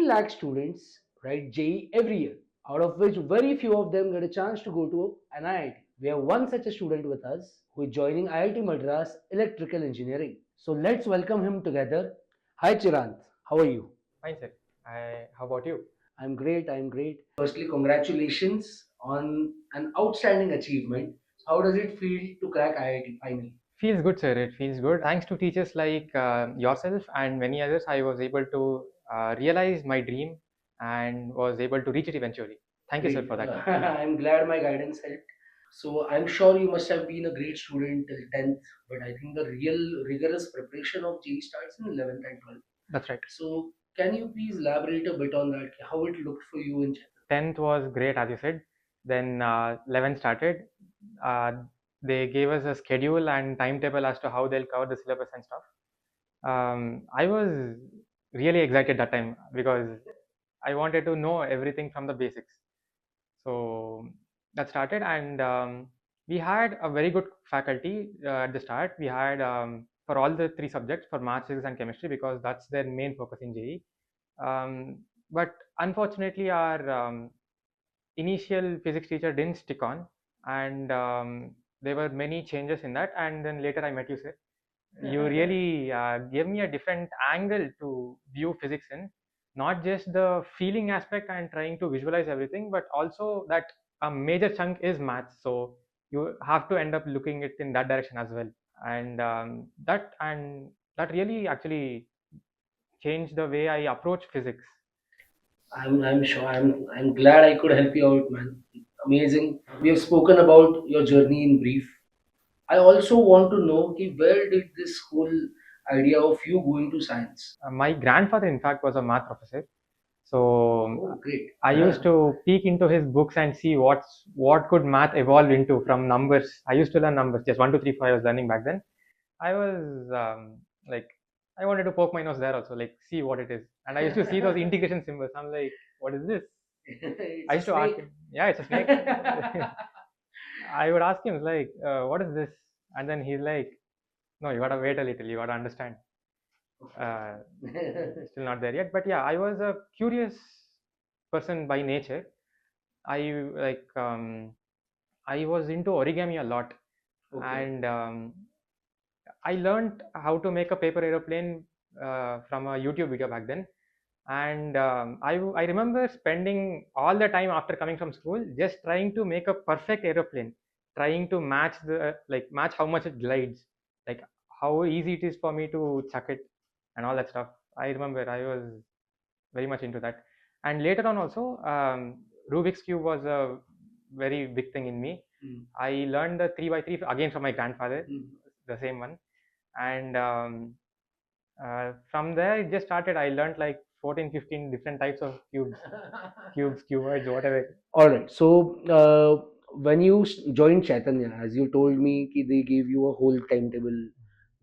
lakh students write JEE every year, out of which very few of them get a chance to go to an IIT. We have one such a student with us who is joining IIT Madras Electrical Engineering. So let's welcome him together. Hi Chiranth, how are you? Fine, sir. How about you? I'm great, I'm great. Firstly, congratulations on an outstanding achievement. How does it feel to crack IIT finally? Feels good, sir. It feels good. Thanks to teachers like yourself and many others, I was able to realize my dream and was able to reach it eventually. Thank you, sir, Great. for that. I'm glad my guidance helped. So I'm sure you must have been a great student till 10th, but I think the real rigorous preparation of JEE starts in 11th and 12th. That's right. So can you please elaborate a bit on that, how it looked for you in Chennai? 10th was great, as you said. Then 11th started. Uh, they gave us a schedule and timetable as to how they'll cover the syllabus and stuff. I was really excited that time because I wanted to know everything from the basics. So that started, and we had a very good faculty at the start. We had for all the three subjects for maths, physics, and chemistry because that's their main focus in JEE. But unfortunately, our initial physics teacher didn't stick on, and there were many changes in that. And then later, I met you, sir. You really gave me a different angle to view physics in, not just the feeling aspect and trying to visualize everything, but also that a major chunk is maths, so you have to end up looking it in that direction as well. And that really actually changed the way I approach physics. I'm sure I'm glad I could help you out, man. Amazing. We have spoken about your journey in brief. I also want to know कि where did this whole idea of you going to science? My grandfather, in fact, was a math professor. So Oh, great. I used to peek into his books and see what could math evolve into from numbers. I used to learn numbers, just 1, 2, 3, 4. I was learning back then. I was like, I wanted to poke my nose there also, like see what it is. And I used to see those integration symbols. I'm like, what is this? It's I a used to ask snake. him, yeah, it's a snake. I would ask him like, what is this? And then he's like, no, you gotta wait a little. You gotta understand. Uh, Still not there yet, but yeah, I was a curious person by nature. I like I was into origami a lot, Okay. and I learned how to make a paper aeroplane from a YouTube video back then. And I remember spending all the time after coming from school just trying to make a perfect aeroplane, trying to match match how much it glides, like how easy it is for me to chuck it and all that stuff. I remember I was very much into that. And later on also, Rubik's cube was a very big thing in me. Mm. I learned the 3 by 3 again from my grandfather, Mm. the same one. And from there it just started. I learned like 14, 15 different types of cubes, cuboids, whatever. All right. So, when you joined Chaitanya, as you told me, कि they gave you a whole timetable,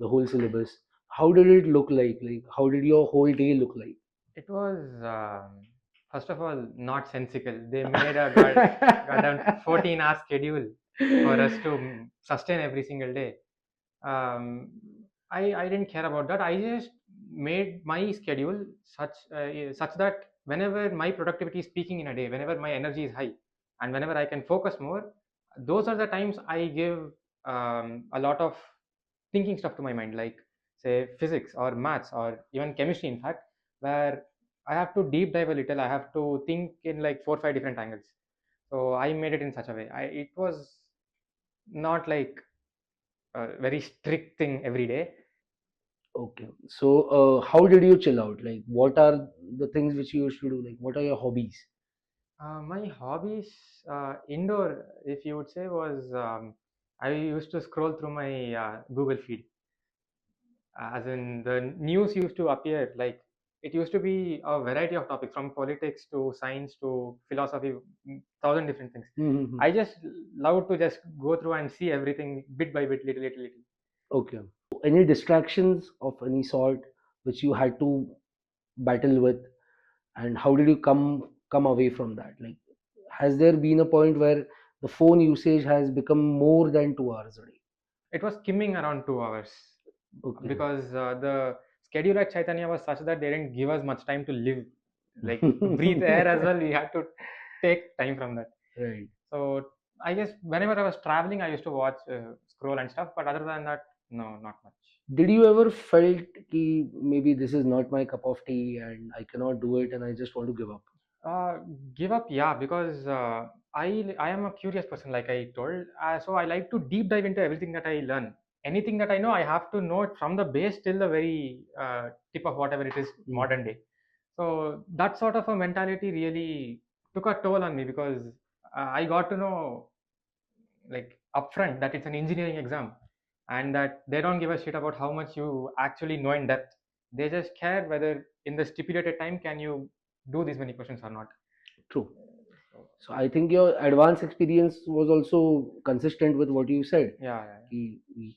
the whole syllabus. How did it look like? Like, how did your whole day look like? It was first of all not sensical. They made a goddamn 14-hour schedule for us to sustain every single day. Um, I didn't care about that. I just made my schedule such that whenever my productivity is peaking in a day, whenever my energy is high, and whenever I can focus more, those are the times I give a lot of thinking stuff to my mind, like say physics or maths or even chemistry. In fact, where I have to deep dive a little, I have to think in like 4, 5 different angles. So I made it in such a way. It was not like a very strict thing every day. Okay. So, how did you chill out? Like, what are the things which you used to do? Like, what are your hobbies? My hobbies, indoor, if you would say, was I used to scroll through my Google feed. As in, the news used to appear like it used to be a variety of topics from politics to science to philosophy, thousand different things. Mm-hmm. I just love to just go through and see everything bit by bit, little, little, little. Okay. Any distractions of any sort which you had to battle with, and how did you come away from that? Like, has there been a point where the phone usage has become more than 2 hours a day? It was skimming around 2 hours Okay. because the schedule at Chaitanya was such that they didn't give us much time to live. like breathe air as well. We had to take time from that. Right. So I guess whenever I was traveling, I used to watch scroll and stuff. But other than that, no, not much. Did you ever felt ki maybe this is not my cup of tea and I cannot do it and I just want to give up? Uh, Give up, yeah, because I am a curious person, like I told. So I like to deep dive into everything that I learn. Anything that I know, I have to know it from the base till the very tip of whatever it is modern day. So that sort of a mentality really took a toll on me, because I got to know, like, upfront, that it's an engineering exam, and that they don't give a shit about how much you actually know in depth. They just care whether in the stipulated time can you do these many questions or not. True. So, So I think your advanced experience was also consistent with what you said. yeah,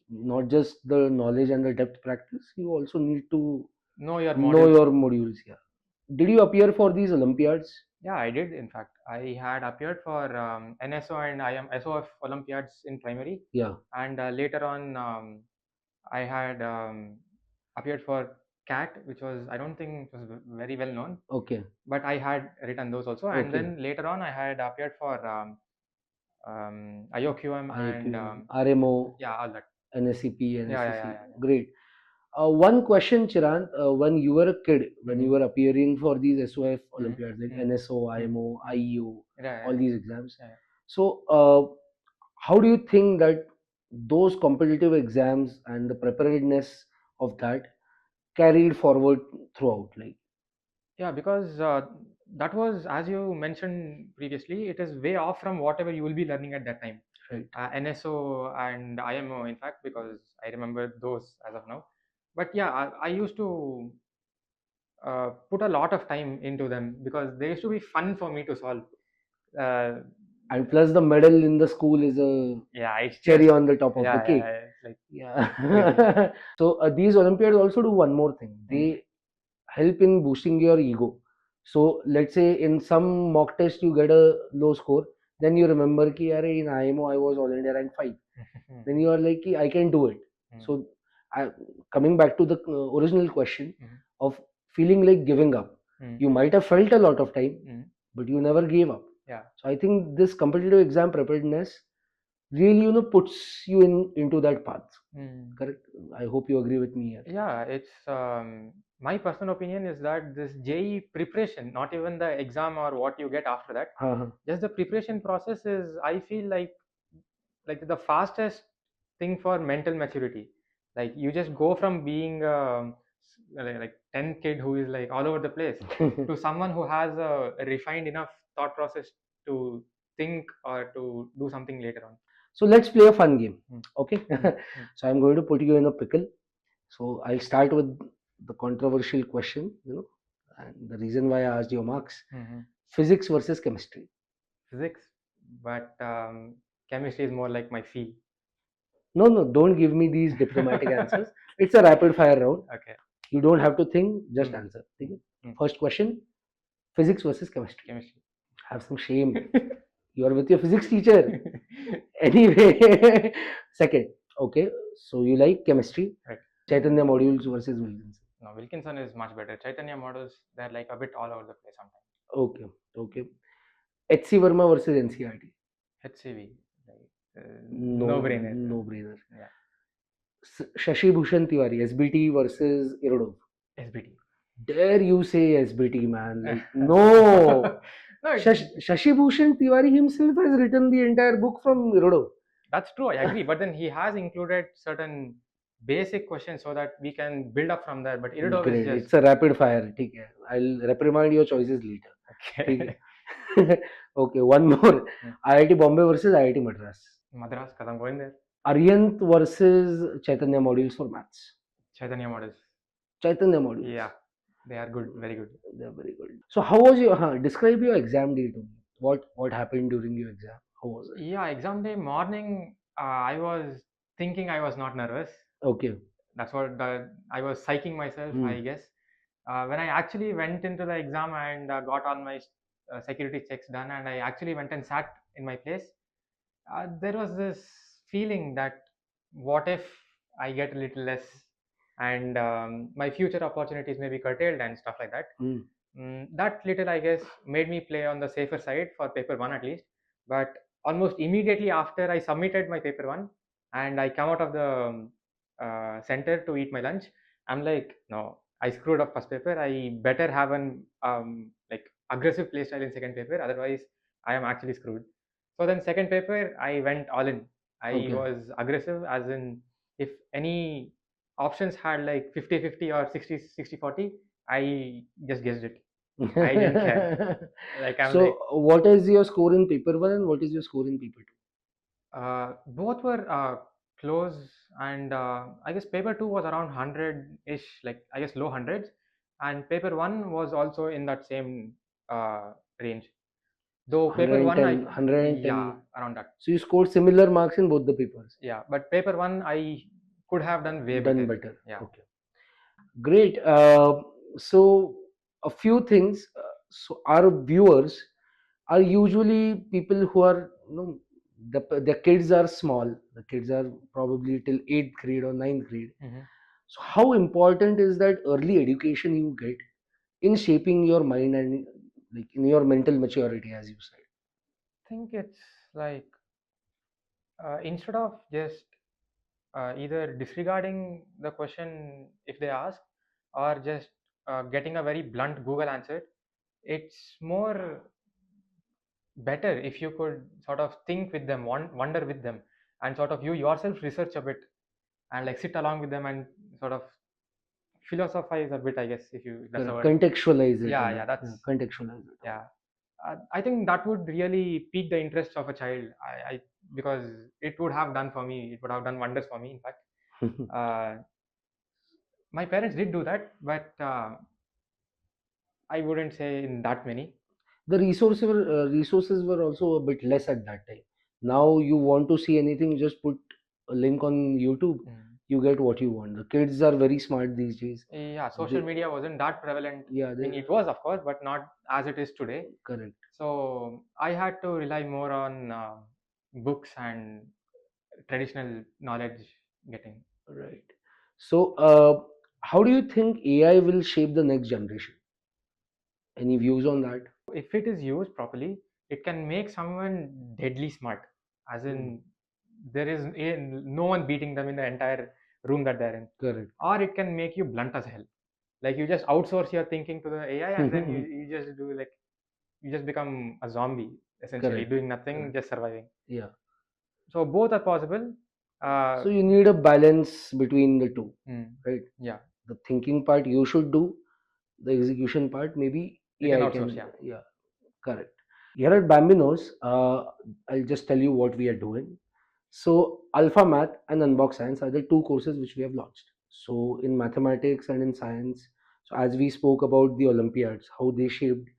Not just the knowledge and the depth practice, you also need to know your know modules. your modules. Yeah. Did you appear for these Olympiads? Yeah, I did. In fact, I had appeared for NSO and IM SOF Olympiads in primary, Yeah. and later on, I had appeared for CAT, which was, I don't think it was very well known, Okay. but I had written those also. And Okay. then later on, I had appeared for IOQM and IITian, RMO, yeah, all that. NSCP, Yeah, yeah, NSCC. yeah, yeah. Great. One question, Chirant, when you were a kid, when you were appearing for these SOF Olympiads like NSO, IMO, IEO, Yeah, all these exams. yeah. So, how do you think that those competitive exams and the preparedness of that carried forward throughout? Like, Yeah, because that was, as you mentioned previously, it is way off from whatever you will be learning at that time. right? NSO and IMO, in fact, because I remember those as of now. But yeah, I used to put a lot of time into them because they used to be fun for me to solve. Uh, And plus, the medal in the school is a yeah, it's cherry just, on the top of the yeah, cake. it's like Yeah. So, these Olympiads also do one more thing. They help in boosting your ego. So let's say in some mock test you get a low score, then you remember ki Are, in IMO I was all India rank 5. Then you are like ki, I can do it. So coming back to the original question of feeling like giving up, you might have felt a lot of time, but you never gave up. Yeah. So I think this competitive exam preparedness really puts you into that path. Correct? I hope you agree with me here. Yeah, it's my personal opinion is that this JE preparation, not even the exam or what you get after that, just the preparation process is, I feel like the fastest thing for mental maturity. Like you just go from being like 10 kid who is like all over the place to someone who has a refined enough thought process to think or to do something later on. So let's play a fun game. Okay. So I'm going to put you in a pickle. So I'll start with the controversial question, and the reason why I asked your marks. Physics versus chemistry. Physics, but chemistry is more like my field. No, don't give me these diplomatic answers. It's a rapid fire round. Okay. You don't have to think, just answer. Okay? First question, physics versus chemistry. Chemistry. Have some shame. You are with your physics teacher. Anyway, second, okay, so you like chemistry. Right. Chaitanya modules versus Wilkinson. No, Wilkinson is much better. Chaitanya models, they're like a bit all over the place sometimes. Okay. HC Verma versus NCRT. HCV, no brainer. No brainer. Yeah. Shashi Bhushan Tiwari, SBT versus Irodov. SBT. Dare you say SBT, man? Like, no. No, Shashi Bhushan Tiwari himself has written the entire book from Irodov. That's true, I agree. But then he has included certain basic questions so that we can build up from there. But Irodov is just... It's a rapid fire. Okay. I'll reprimand your choices later. Okay. Okay, one more. IIT Bombay versus IIT Madras. Madras, because I'm going there. Arihant versus Chaitanya modules for maths. Chaitanya models. Chaitanya modules. Yeah, they are good, very good. They are very good. So how was your, describe your exam day to me. What happened during your exam? How was it? Yeah, exam day morning, I was thinking I was not nervous. Okay. That's what I was psyching myself, I guess. When I actually went into the exam and got all my security checks done, and I actually went and sat in my place, there was this feeling that what if I get a little less and my future opportunities may be curtailed and stuff like that. That little, I guess, made me play on the safer side for paper one at least. But almost immediately after I submitted my paper one and I come out of the center to eat my lunch, I'm like, no, I screwed up first paper. I better have an like aggressive play style in second paper, otherwise I am actually screwed. So then second paper, I went all in. I Okay. was aggressive, as in if any options had like 50-50 or 60-40, I just guessed it. I didn't care. Like I'm So, like, what is your score in paper one and what is your score in paper two? both were close, and I guess paper two was around 100-ish, like I guess low hundreds, and paper one was also in that same range. Though paper one, 110, I 110. yeah, around that. So you scored similar marks in both the papers. Yeah, but paper one I could have done way Done better. better. Yeah. Okay. Great. So a few things. So our viewers are usually people who are, the kids are small. The kids are probably till eighth grade or ninth grade. Mhm. So how important is that early education you get in shaping your mind and like in your mental maturity, as you said? I think it's like instead of just either disregarding the question if they ask, or just getting a very blunt Google answer, it's more better if you could sort of think with them, wonder with them, and sort of you yourself research a bit and like sit along with them and sort of philosophize a bit, I guess, if you that's the Correct. word. Contextualize it a Yeah, bit. yeah, Yeah, that's contextualize it. yeah. I think that would really pique the interest of a child. I because it would have done for me. It would have done wonders for me. In fact, uh, my parents did do that, but I wouldn't say in that many. The resources were also a bit less at that time. Now you want to see anything, you just put a link on YouTube, Mm. you get what you want. The kids are very smart these days. Yeah, social They, media wasn't that prevalent. yeah, I mean, they it was, of course, but not as it is today. correct. So I had to rely more on books and traditional knowledge getting. Right. So, how do you think AI will shape the next generation? Any views on that? If it is used properly, it can make someone deadly smart, as Hmm. in there is no one beating them in the entire room that they're in. Correct. Or it can make you blunt as hell. Like you just outsource your thinking to the AI, and then you just do like you just become a zombie essentially, Correct. doing nothing, Correct. just surviving. Yeah. So both are possible. Uh, So you need a balance between the two, mm, right? yeah, The thinking part you should do, the execution part maybe you can AI outsource. can. Yeah. Yeah, correct. Here at Bambinos, I'll just tell you what we are doing. So, Alpha Math and Unbox Science are the two courses which we have launched. So, in mathematics and in science, so as we spoke about the Olympiads, how they shaped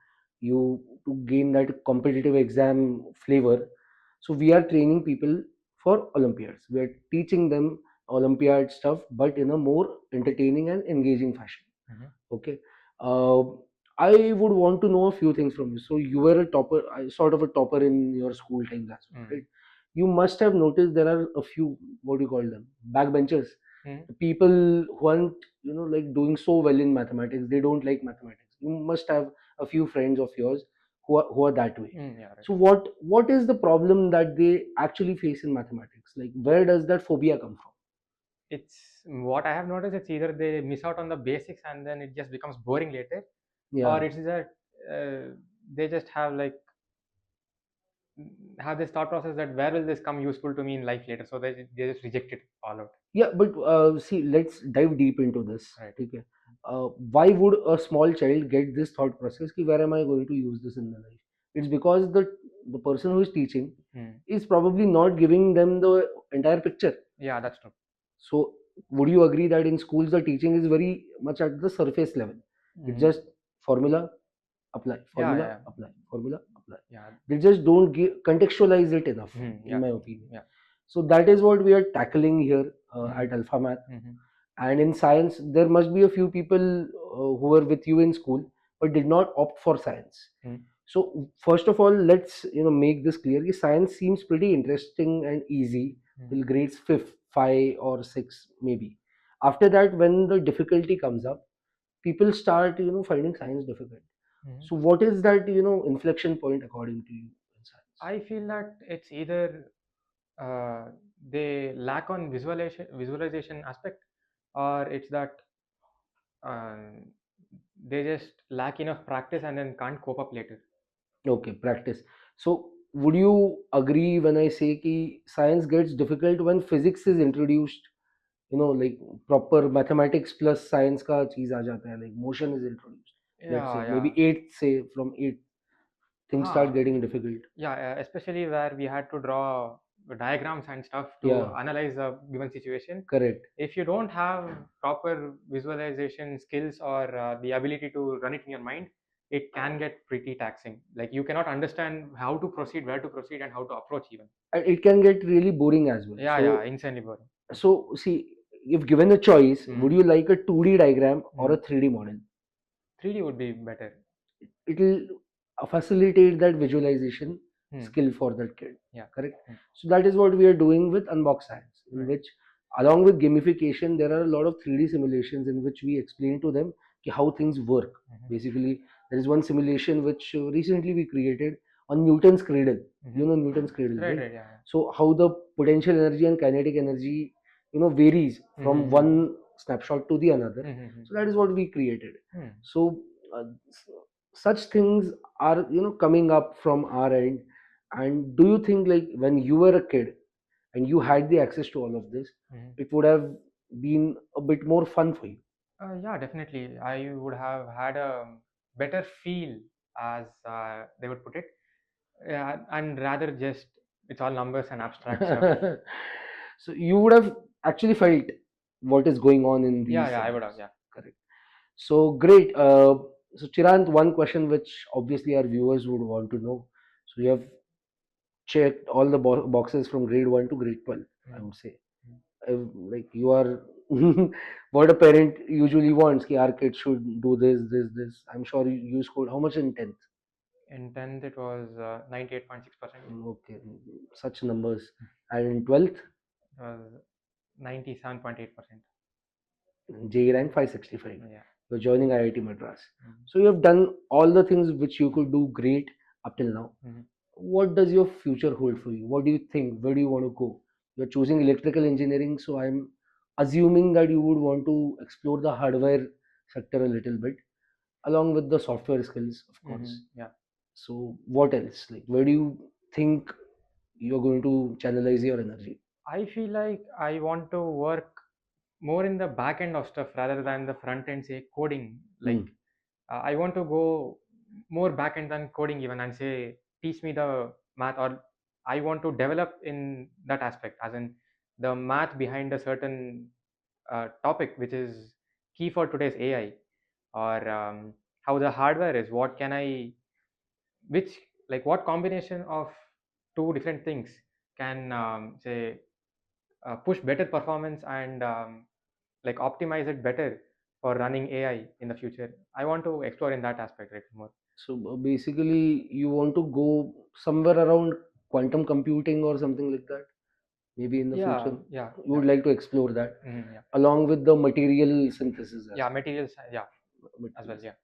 you to gain that competitive exam flavor. So, we are training people for Olympiads. We are teaching them Olympiad stuff, but in a more entertaining and engaging fashion. Mhm. Okay. Uh, I would want to know a few things from you. So you were a topper, sort of a topper in your school times as well, Mm. right? You must have noticed there are a few, what do you call them, backbenchers. Mm. The people who aren't, like doing so well in mathematics. They don't like mathematics. You must have a few friends of yours who are that way. Mm. Yeah, right. So what is the problem that they actually face in mathematics? Like where does that phobia come from? It's what I have noticed. It's either they miss out on the basics and then it just becomes boring later, or Yeah, it's that they just have this thought process that where will this come useful to me in life later, so they just reject it all out. yeah, but see, let's dive deep into this. Right. Okay, why would a small child get this thought process? Ki, where am I going to use this in my life? It's because the person who is teaching Mm. is probably not giving them the entire picture. Yeah, that's true. So, would you agree that in schools the teaching is very much at the surface level? It's Mhm. just formula, apply, Yeah, formula, yeah, apply, formula, apply. yeah. They just don't contextualize it enough, Mhm. in Yeah, my opinion. yeah. So that is what we are tackling here at Mhm. Alpha Math. Mhm. And in science, there must be a few people who were with you in school but did not opt for science. Mhm. So first of all, let's make this clear. Science seems pretty interesting and easy till Mhm. grades fifth, five or six maybe. After that, when the difficulty comes up, people start finding science difficult. Mhm. So what is that, inflection point according to you in science? I feel that it's either uh, they lack on visualization aspect, or it's that um, they just lack enough practice and then can't cope up later. Okay, practice. So would you agree when I say कि science gets difficult when physics is introduced? Like proper mathematics plus science का चीज आ जाता है, like motion is introduced. Let's Yeah, say yeah. maybe eighth, say from eighth, things start Huh. getting difficult. Yeah, especially where we had to draw diagrams and stuff to Yeah, analyze a given situation. correct. If you don't have proper visualization skills or the ability to run it in your mind, it can get pretty taxing. Like you cannot understand how to proceed, where to proceed, and how to approach even. And it can get really boring as well. Yeah, yeah, insanely boring. So see, if given a choice, would Mm. you like a 2D diagram or a Mm. 3D model? 3D would be better. It will facilitate that visualization Hmm. skill for that kid. Yeah. Correct. Hmm. So that is what we are doing with Unbox Science, in Right. which along with gamification, there are a lot of 3D simulations in which we explain to them how things work. Mhm. Basically, there is one simulation which recently we created on Newton's cradle. Mhm. You know Newton's cradle, Right, right? right, yeah. So how the potential energy and kinetic energy, varies from Mhm. one snapshot to the another. Mhm. So that is what we created. Hmm. So uh, such things are coming up from our end. And do you think, like, when you were a kid and you had the access to all of this, Mhm. it would have been a bit more fun for you? Yeah, definitely. I would have had a better feel, as they would put it, and rather just it's all numbers and abstract stuff. So you would have actually felt what is going on in Yeah, these yeah, I would have. subjects. Yeah. Correct. So great. So Chirant, one question which obviously our viewers would want to know. So you have checked all the boxes from grade 1 to grade 12, I Mm. would say. Mm. Like, you are what a parent usually wants, ki our kid should do this. I'm sure you scored how much in 10th? In 10th, it was 98.6%. Okay, such numbers. And in 12th, It was 97.8%. JE rank 565. Yeah. You're joining IIT Madras. Mm. So you have done all the things which you could do great up till now. Mhm. What does your future hold for you? What do you think? Where do you want to go? You're choosing electrical engineering, so I'm assuming that you would want to explore the hardware sector a little bit, along with the software skills, of course. Yeah. So, what else? Like, where do you think you're going to channelize your energy? I feel like I want to work more in the back end of stuff rather than the front end, say coding. Like Hmm. I want to go more back end than coding even, and say teach me the math, or I want to develop in that aspect, as in the math behind a certain topic which is key for today's AI, or how the hardware is. What can I, which, like what combination of two different things can say push better performance and like optimize it better for running AI in the future. I want to explore in that aspect right more. So, basically, you want to go somewhere around quantum computing or something like that, maybe in the Yeah, future. yeah, You yeah. would like to explore that Yeah, along with the material synthesis as yeah. Materials, yeah, well. as well. Materials. Yeah.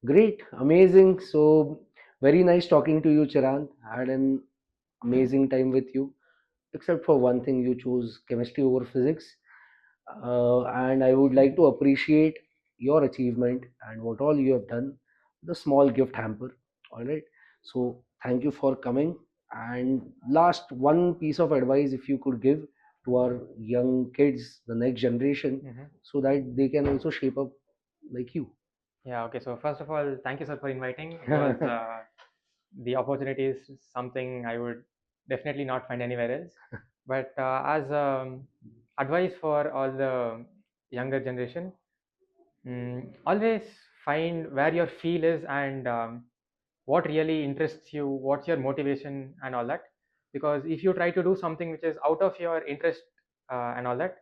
Great, amazing. So, very nice talking to you, Chirant. Had an amazing time with you, except for one thing, you chose chemistry over physics. And I would like to appreciate your achievement and what all you have done. The small gift hamper. All right. So, thank you for coming. And last, one piece of advice, if you could give to our young kids, the next generation, Hmm. so that they can also shape up like you. Yeah. Okay. So first of all, thank you, sir, for inviting. It was the opportunity is something I would definitely not find anywhere else. But as advice for all the younger generation, always find where your feel is, and what really interests you, what's your motivation and all that. Because if you try to do something which is out of your interest and all that,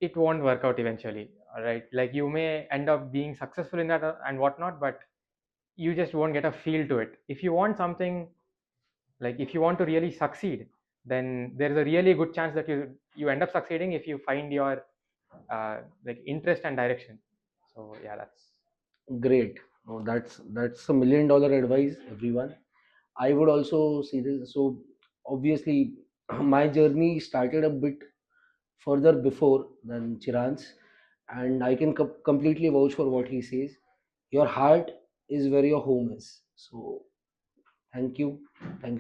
it won't work out eventually. All right, like you may end up being successful in that and whatnot, but you just won't get a feel to it. If you want something, like if you want to really succeed, then there is a really good chance that you end up succeeding if you find your like interest and direction. So yeah, that's Great. Oh, that's $1 million advice, everyone. I would also see this. So obviously, my journey started a bit further before than Chiran's, and I can completely vouch for what he says. Your heart is where your home is. So thank you, thank